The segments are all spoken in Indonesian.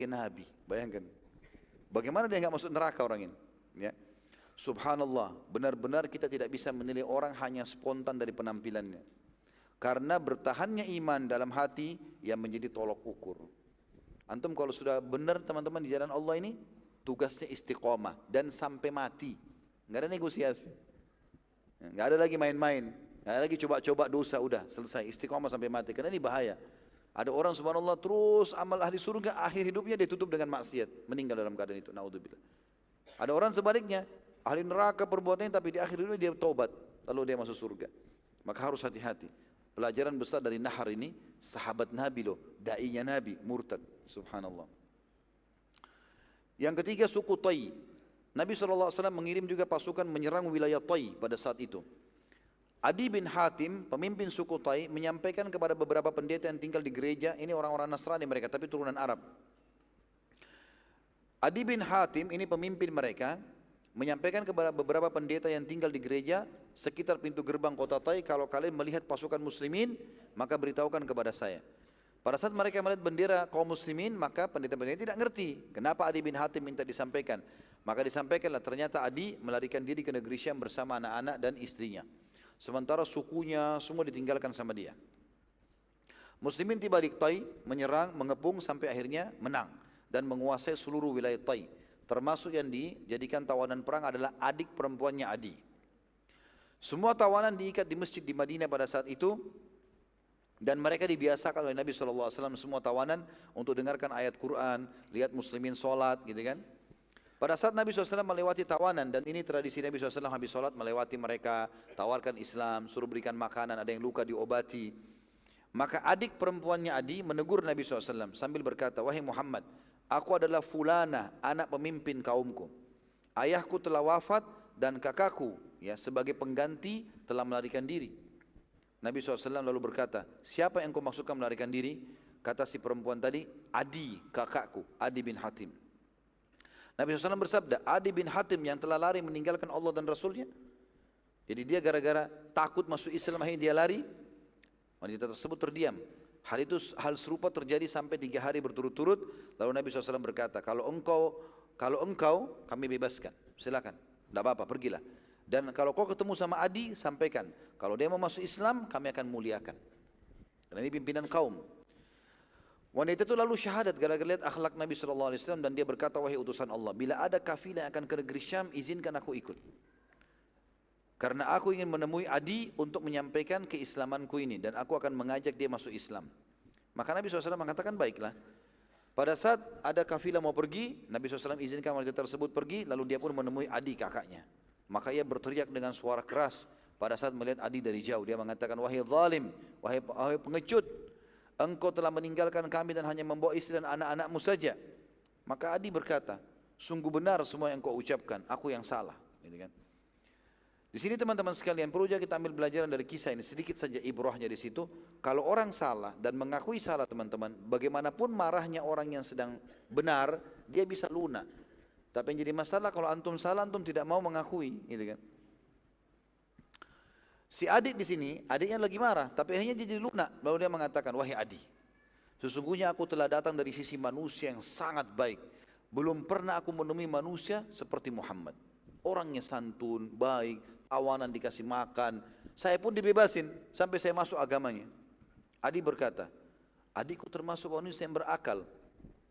pakai nabi. Bayangkan. Bagaimana dia nggak masuk neraka orang ini? Ya. Subhanallah, benar-benar kita tidak bisa menilai orang hanya spontan dari penampilannya. Karena bertahannya iman dalam hati yang menjadi tolok ukur. Antum kalau sudah benar teman-teman di jalan Allah ini, tugasnya istiqomah dan sampai mati. Nggak ada negosiasi. Nggak ada lagi main-main. Nggak ada lagi coba-coba dosa, udah selesai. Istiqomah sampai mati, karena ini bahaya. Ada orang subhanallah terus amal ahli surga, akhir hidupnya dia tutup dengan maksiat. Meninggal dalam keadaan itu, naudzubillah. Ada orang sebaliknya, ahli neraka perbuatannya tapi di akhir hidupnya dia taubat. Lalu dia masuk surga. Maka harus hati-hati. Pelajaran besar dari Nahar ini, sahabat Nabi loh, da'inya Nabi, murtad, subhanallah. Yang ketiga suku Tai. Nabi SAW mengirim juga pasukan menyerang wilayah Tai pada saat itu. Adi bin Hatim, pemimpin suku Tai, menyampaikan kepada beberapa pendeta yang tinggal di gereja, ini orang-orang Nasrani mereka, tapi turunan Arab. Adi bin Hatim, ini pemimpin mereka, menyampaikan kepada beberapa pendeta yang tinggal di gereja sekitar pintu gerbang kota Tai, kalau kalian melihat pasukan muslimin, maka beritahukan kepada saya. Pada saat mereka melihat bendera kaum muslimin, maka pendeta-pendeta tidak ngerti kenapa Adi bin Hatim minta disampaikan. Maka disampaikanlah, ternyata Adi melarikan diri ke negeri Syam bersama anak-anak dan istrinya. Sementara sukunya semua ditinggalkan sama dia. Muslimin tiba di Tai, menyerang, mengepung sampai akhirnya menang dan menguasai seluruh wilayah Tai. Termasuk yang dijadikan tawanan perang adalah adik perempuannya Adi. Semua tawanan diikat di masjid di Madinah pada saat itu. Dan mereka dibiasakan oleh Nabi SAW semua tawanan untuk dengarkan ayat Quran, lihat muslimin sholat gitu kan. Pada saat Nabi SAW melewati tawanan, dan ini tradisi Nabi SAW habis sholat melewati mereka, tawarkan Islam, suruh berikan makanan, ada yang luka diobati. Maka adik perempuannya Adi menegur Nabi SAW sambil berkata, wahai Muhammad, aku adalah fulana, anak pemimpin kaumku. Ayahku telah wafat dan kakakku ya sebagai pengganti telah melarikan diri. Nabi SAW lalu berkata, siapa yang kau maksudkan melarikan diri? Kata si perempuan tadi, Adi, kakakku, Adi bin Hatim. Nabi SAW bersabda, Adi bin Hatim yang telah lari meninggalkan Allah dan Rasulnya. Jadi dia gara-gara takut masuk Islam, akhirnya dia lari. Wanita tersebut terdiam. Hal serupa terjadi sampai 3 hari berturut-turut. Lalu Nabi SAW berkata, kalau engkau kami bebaskan, silakan, tidak apa-apa, pergilah. Dan kalau kau ketemu sama Adi, sampaikan, kalau dia mau masuk Islam, kami akan muliakan. Karena ini pimpinan kaum. Wanita itu lalu syahadat gara-gara lihat akhlak Nabi SAW, dan dia berkata, wahai utusan Allah, bila ada kafilah yang akan ke negeri Syam, izinkan aku ikut. Karena aku ingin menemui Adi untuk menyampaikan keislamanku ini, dan aku akan mengajak dia masuk Islam. Maka Nabi SAW mengatakan, baiklah. Pada saat ada kafilah mau pergi, Nabi SAW izinkan wanita tersebut pergi, lalu dia pun menemui Adi kakaknya. Maka ia berteriak dengan suara keras pada saat melihat Adi dari jauh. Dia mengatakan, wahai zalim, wahai pengecut, engkau telah meninggalkan kami dan hanya membawa istri dan anak-anakmu saja. Maka Adi berkata, sungguh benar semua yang kau ucapkan, aku yang salah. Gitu kan? Di sini teman-teman sekalian, perlu juga kita ambil pelajaran dari kisah ini, sedikit saja ibrahnya di situ. Kalau orang salah dan mengakui salah teman-teman, bagaimanapun marahnya orang yang sedang benar, dia bisa lunak. Tapi yang jadi masalah kalau antum salah, antum tidak mau mengakui, gitu kan. Si adik di sini, adiknya lagi marah, tapi akhirnya dia jadi lunak. Lalu dia mengatakan, wahai Adi, sesungguhnya aku telah datang dari sisi manusia yang sangat baik. Belum pernah aku menemui manusia seperti Muhammad. Orangnya santun, baik, tawanan dikasih makan. Saya pun dibebasin sampai saya masuk agamanya. Adi berkata, adikku termasuk manusia yang berakal.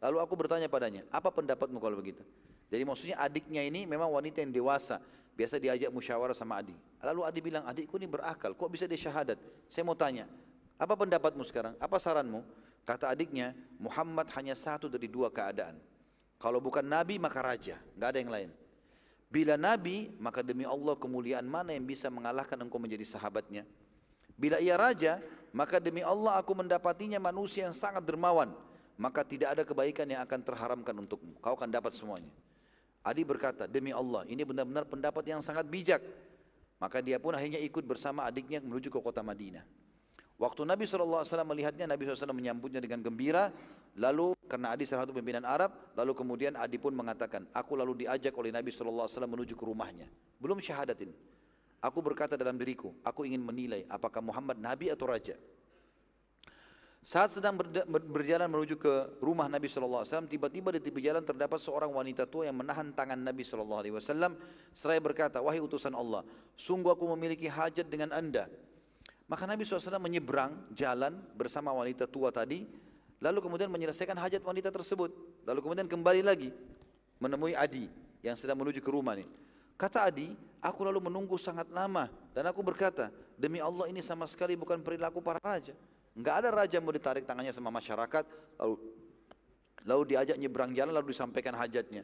Lalu aku bertanya padanya, apa pendapatmu kalau begitu? Jadi maksudnya adiknya ini memang wanita yang dewasa. Biasa diajak musyawarah sama Adi. Lalu Adi bilang, adikku ini berakal, kok bisa dia syahadat? Saya mau tanya, apa pendapatmu sekarang? Apa saranmu? Kata adiknya, Muhammad hanya satu dari 2 keadaan. Kalau bukan Nabi maka raja, nggak ada yang lain. Bila Nabi, maka demi Allah kemuliaan mana yang bisa mengalahkan engkau menjadi sahabatnya? Bila ia raja, maka demi Allah aku mendapatinya manusia yang sangat dermawan. Maka tidak ada kebaikan yang akan terharamkan untukmu. Kau akan dapat semuanya. Adi berkata, demi Allah, ini benar-benar pendapat yang sangat bijak. Maka dia pun akhirnya ikut bersama adiknya menuju ke kota Madinah. Waktu Nabi SAW melihatnya, Nabi SAW menyambutnya dengan gembira. Lalu karena Adi salah satu pimpinan Arab, lalu kemudian Adi pun mengatakan, aku lalu diajak oleh Nabi SAW menuju ke rumahnya. Belum syahadatin. Aku berkata dalam diriku, aku ingin menilai apakah Muhammad Nabi atau Raja. Saat sedang berjalan menuju ke rumah Nabi SAW, tiba-tiba di tepi jalan terdapat seorang wanita tua yang menahan tangan Nabi SAW. Seraya berkata, wahai utusan Allah, sungguh aku memiliki hajat dengan anda. Maka Nabi SAW menyeberang jalan bersama wanita tua tadi, lalu kemudian menyelesaikan hajat wanita tersebut. Lalu kemudian kembali lagi menemui Adi yang sedang menuju ke rumah ini. Kata Adi, aku lalu menunggu sangat lama dan aku berkata, demi Allah ini sama sekali bukan perilaku para raja. Enggak ada raja mau ditarik tangannya sama masyarakat, lalu diajak nyebrang jalan, lalu disampaikan hajatnya.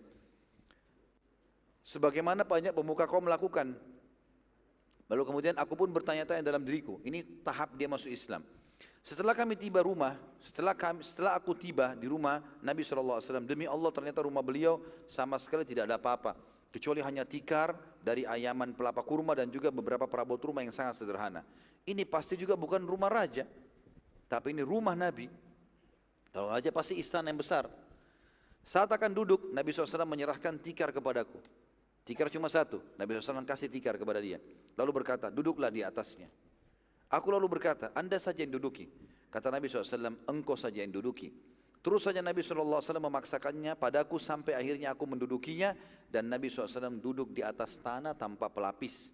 Sebagaimana banyak pemuka kaum melakukan. Lalu kemudian aku pun bertanya-tanya dalam diriku, ini tahap dia masuk Islam. Setelah kami tiba rumah, setelah aku tiba di rumah Nabi SAW, demi Allah ternyata rumah beliau sama sekali tidak ada apa-apa, kecuali hanya tikar dari ayaman pelapa kurma dan juga beberapa perabot rumah yang sangat sederhana. Ini pasti juga bukan rumah raja, tapi ini rumah Nabi. Kalau raja pasti istana yang besar. Saat akan duduk, Nabi SAW menyerahkan tikar kepadaku. Tikar cuma satu, Nabi SAW kasih tikar kepada dia. Lalu berkata, duduklah di atasnya. Aku lalu berkata, anda saja yang duduki. Kata Nabi SAW, engkau saja yang duduki. Terus saja Nabi SAW memaksakannya padaku sampai akhirnya aku mendudukinya. Dan Nabi SAW duduk di atas tanah tanpa pelapis.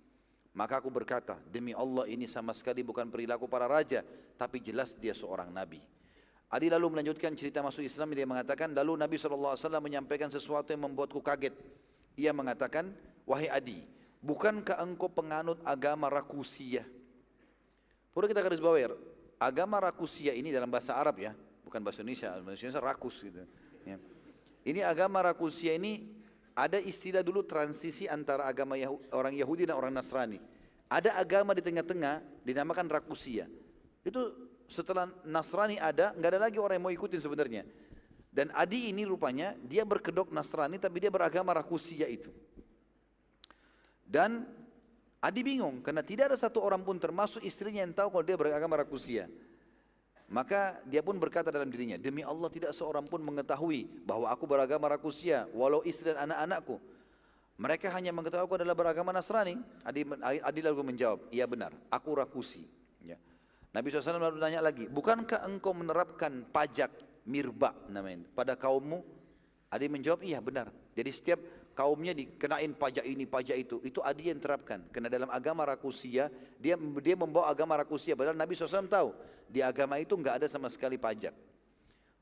Maka aku berkata, demi Allah ini sama sekali bukan perilaku para raja, tapi jelas dia seorang Nabi. Adi lalu melanjutkan cerita masuk Islam, dia mengatakan, lalu Nabi SAW menyampaikan sesuatu yang membuatku kaget. Ia mengatakan, wahai Adi, bukankah engkau penganut agama Rakusiyah? Perlu kita garis bawahi, agama Rakusiyah ini dalam bahasa Arab ya, bukan bahasa Indonesia rakus gitu. Ya. Ini agama Rakusiyah ini ada istilah dulu transisi antara agama orang Yahudi dan orang Nasrani. Ada agama di tengah-tengah dinamakan Rakusiyah. Itu setelah Nasrani ada, nggak ada lagi orang yang mau ikutin sebenarnya. Dan Adi ini rupanya dia berkedok Nasrani tapi dia beragama Rakusiyah itu. Dan Adi bingung karena tidak ada satu orang pun termasuk istrinya yang tahu kalau dia beragama Rakusiyah. Maka dia pun berkata dalam dirinya, demi Allah tidak seorang pun mengetahui bahwa aku beragama Rakusiyah, walau istri dan anak-anakku. Mereka hanya mengetahui aku adalah beragama Nasrani. Adi lalu menjawab, iya benar, aku Rakusi. Ya. Nabi SAW lalu nanya lagi, bukankah engkau menerapkan pajak mirba namanya pada kaummu? Adi menjawab, iya benar. Jadi setiap kaumnya dikenain pajak ini, pajak itu Adi yang terapkan. Karena dalam agama Rakusiyah, dia membawa agama Rakusiyah. Padahal Nabi SAW tahu, di agama itu enggak ada sama sekali pajak.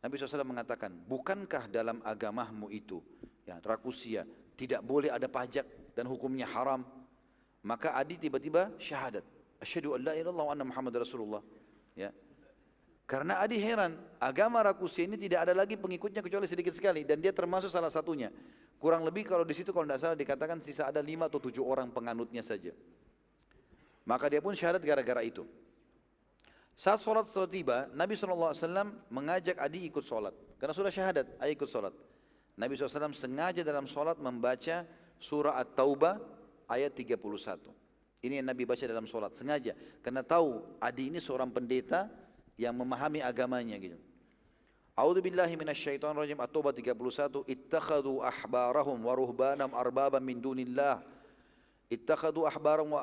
Nabi SAW mengatakan, bukankah dalam agamamu itu, ya, Rakusiyah, tidak boleh ada pajak dan hukumnya haram? Maka Adi tiba-tiba syahadat. Asyhadu an la ilaha illallah wa anna Muhammad Rasulullah. Ya. Karena Adi heran, agama Rakusiyah ini tidak ada lagi pengikutnya kecuali sedikit sekali. Dan dia termasuk salah satunya. Kurang lebih kalau di situ kalau tidak salah dikatakan sisa ada 5 atau 7 orang penganutnya saja. Maka dia pun syahadat gara-gara itu. Saat sholat setelah tiba, Nabi SAW mengajak Adi ikut sholat. Karena sudah syahadat, ayo ikut sholat. Nabi SAW sengaja dalam sholat membaca surah At-Taubah ayat 31. Ini yang Nabi baca dalam sholat, sengaja. Karena tahu Adi ini seorang pendeta yang memahami agamanya gitu. A'udzu billahi minasyaitonir rajim. At-Taubah 31. Ittakhadhu ahbarahum wa ruhbanahum arbaban min dunillah. Ittakhadhu ahbarahum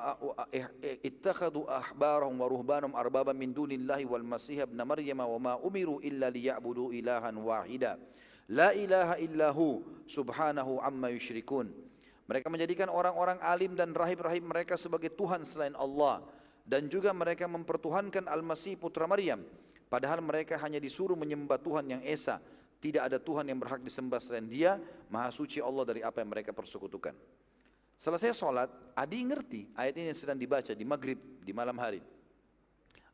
wa ruhbanahum arbaban min dunillahi wal masih ibn Maryam wa ma umiru illa liya'budu ilahan wahida. La ilaha illahu subhanahu amma yusyrikun. Mereka menjadikan orang-orang alim dan rahib-rahib mereka sebagai Tuhan selain Allah. Dan juga mereka mempertuhankan Al-Masih putra Maryam. Padahal mereka hanya disuruh menyembah Tuhan yang Esa. Tidak ada Tuhan yang berhak disembah selain Dia. Maha suci Allah dari apa yang mereka persekutukan. Selesai sholat, Adi ngerti ayat ini yang sedang dibaca di maghrib, di malam hari.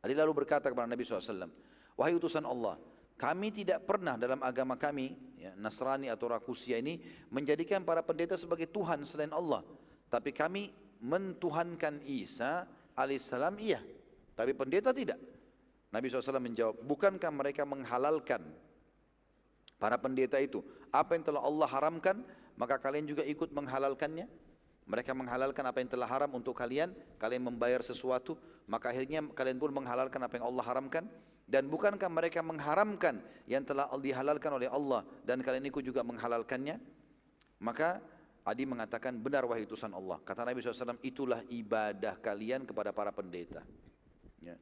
Adi lalu berkata kepada Nabi SAW, wahai utusan Allah, kami tidak pernah dalam agama kami, ya, Nasrani atau Rakusiyah ini, menjadikan para pendeta sebagai Tuhan selain Allah. Tapi kami mentuhankan Isa alaihissalam, iya. Tapi pendeta tidak. Nabi SAW menjawab, bukankah mereka menghalalkan para pendeta itu apa yang telah Allah haramkan, maka kalian juga ikut menghalalkannya? Mereka menghalalkan apa yang telah haram untuk kalian, kalian membayar sesuatu, maka akhirnya kalian pun menghalalkan apa yang Allah haramkan. Dan bukankah mereka mengharamkan yang telah dihalalkan oleh Allah dan kalian ikut juga menghalalkannya? Maka Adi mengatakan, benar wahai utusan Allah. Kata Nabi SAW, itulah ibadah kalian kepada para pendeta. Ya.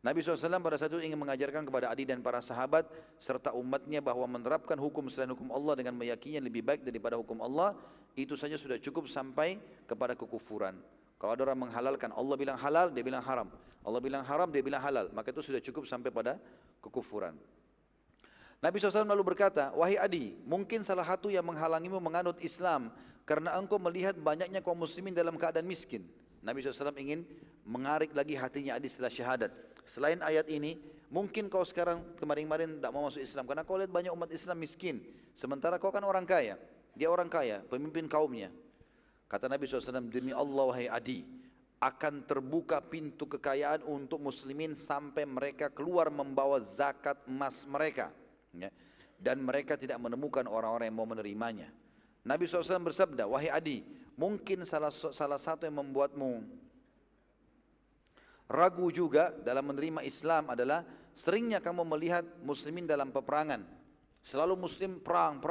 Nabi SAW pada saat itu ingin mengajarkan kepada Adi dan para sahabat serta umatnya bahwa menerapkan hukum selain hukum Allah dengan meyakini yang lebih baik daripada hukum Allah, itu saja sudah cukup sampai kepada kekufuran. Kalau ada orang menghalalkan, Allah bilang halal, dia bilang haram. Allah bilang haram, dia bilang halal. Maka itu sudah cukup sampai pada kekufuran. Nabi SAW lalu berkata, wahai Adi, mungkin salah satu yang menghalangimu menganut Islam karena engkau melihat banyaknya kaum muslimin dalam keadaan miskin. Nabi SAW ingin mengarik lagi hatinya Adi setelah syahadat. Selain ayat ini, mungkin kau sekarang kemarin-kemarin tidak mau masuk Islam karena kau lihat banyak umat Islam miskin. Sementara kau kan orang kaya. Dia orang kaya, pemimpin kaumnya. Kata Nabi SAW, demi Allah wahai Adi, akan terbuka pintu kekayaan untuk muslimin sampai mereka keluar membawa zakat emas mereka. Ya. Dan mereka tidak menemukan orang-orang yang mau menerimanya. Nabi SAW bersabda, wahai Adi, mungkin salah satu yang membuatmu ragu juga dalam menerima Islam adalah seringnya kamu melihat muslimin dalam peperangan. Selalu muslim perang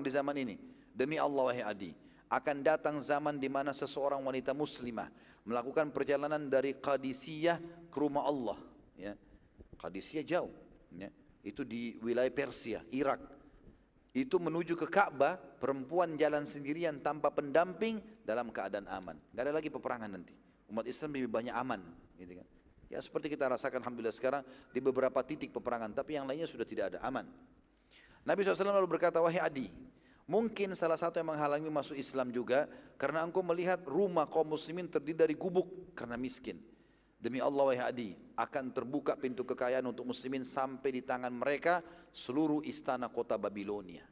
di zaman ini. Demi Allah wahai Adi, akan datang zaman di mana seseorang wanita muslimah melakukan perjalanan dari Qadisiyah ke rumah Allah. Ya. Qadisiyah jauh. Ya. Itu di wilayah Persia, Irak. Itu menuju ke Ka'bah, perempuan jalan sendirian tanpa pendamping dalam keadaan aman. Gak ada lagi peperangan nanti. Umat Islam lebih banyak aman. Gitu kan. Ya seperti kita rasakan alhamdulillah sekarang di beberapa titik peperangan, tapi yang lainnya sudah tidak ada, aman. Nabi SAW lalu berkata, wahai Adi, mungkin salah satu yang menghalangi masuk Islam juga karena engkau melihat rumah kaum muslimin terdiri dari gubuk karena miskin. Demi Allah wahai Adi, akan terbuka pintu kekayaan untuk muslimin sampai di tangan mereka seluruh istana kota Babilonia.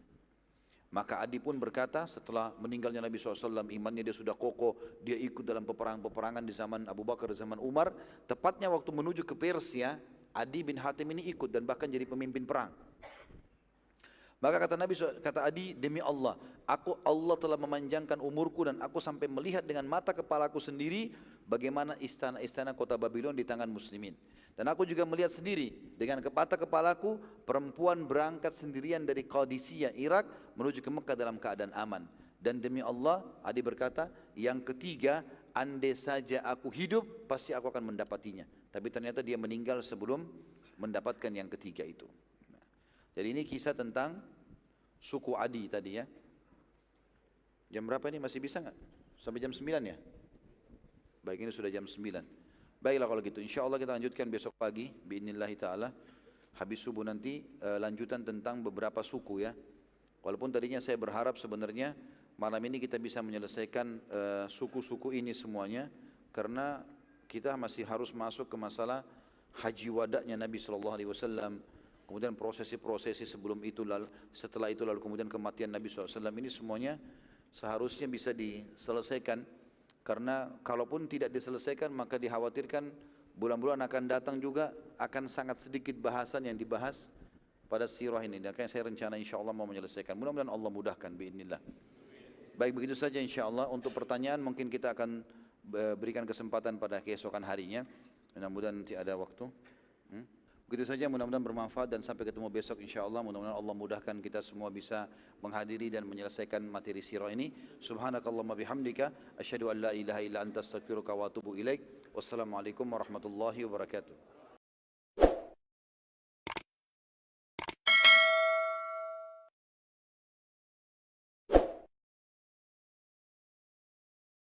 Maka Adi pun berkata setelah meninggalnya Nabi SAW, imannya dia sudah kokoh, dia ikut dalam peperangan di zaman Abu Bakar, zaman Umar. Tepatnya waktu menuju ke Persia, Adi bin Hatim ini ikut dan bahkan jadi pemimpin perang. Maka kata Adi, demi Allah, Allah telah memanjangkan umurku dan aku sampai melihat dengan mata kepalaku sendiri bagaimana istana-istana kota Babylon di tangan muslimin. Dan aku juga melihat sendiri dengan mata kepalaku perempuan berangkat sendirian dari Qadisiyah, Irak menuju ke Mekah dalam keadaan aman. Dan demi Allah, Adi berkata, yang ketiga, andai saja aku hidup, pasti aku akan mendapatinya. Tapi ternyata dia meninggal sebelum mendapatkan yang ketiga itu. Jadi ini kisah tentang suku Adi tadi ya. Jam berapa ini, masih bisa nggak? Sampai jam 9 ya? Baik, ini sudah jam 9. Baiklah kalau gitu, insya Allah kita lanjutkan besok pagi bi'inillahi ta'ala. Habis subuh nanti lanjutan tentang beberapa suku ya. Walaupun tadinya saya berharap sebenarnya malam ini kita bisa menyelesaikan suku-suku ini semuanya, karena kita masih harus masuk ke masalah haji wada'nya Nabi SAW. Kemudian prosesi-prosesi sebelum itu, setelah itu, lalu kemudian kematian Nabi SAW. Ini semuanya seharusnya bisa diselesaikan. Karena kalaupun tidak diselesaikan maka dikhawatirkan bulan-bulan akan datang juga akan sangat sedikit bahasan yang dibahas pada sirah ini. Dan saya rencana insya Allah mau menyelesaikan. Mudah-mudahan Allah mudahkan biidznillah. Baik, begitu saja insya Allah. Untuk pertanyaan mungkin kita akan berikan kesempatan pada keesokan harinya. Mudah-mudahan nanti ada waktu. Begitu saja, mudah-mudahan bermanfaat dan sampai ketemu besok insyaAllah. Mudah-mudahan Allah mudahkan kita semua bisa menghadiri dan menyelesaikan materi sirah ini. Subhanakallahumma bihamdika asyhadu an la ilaha illa anta astaghfiruka wa atubu ilaik. Wassalamualaikum warahmatullahi wabarakatuh.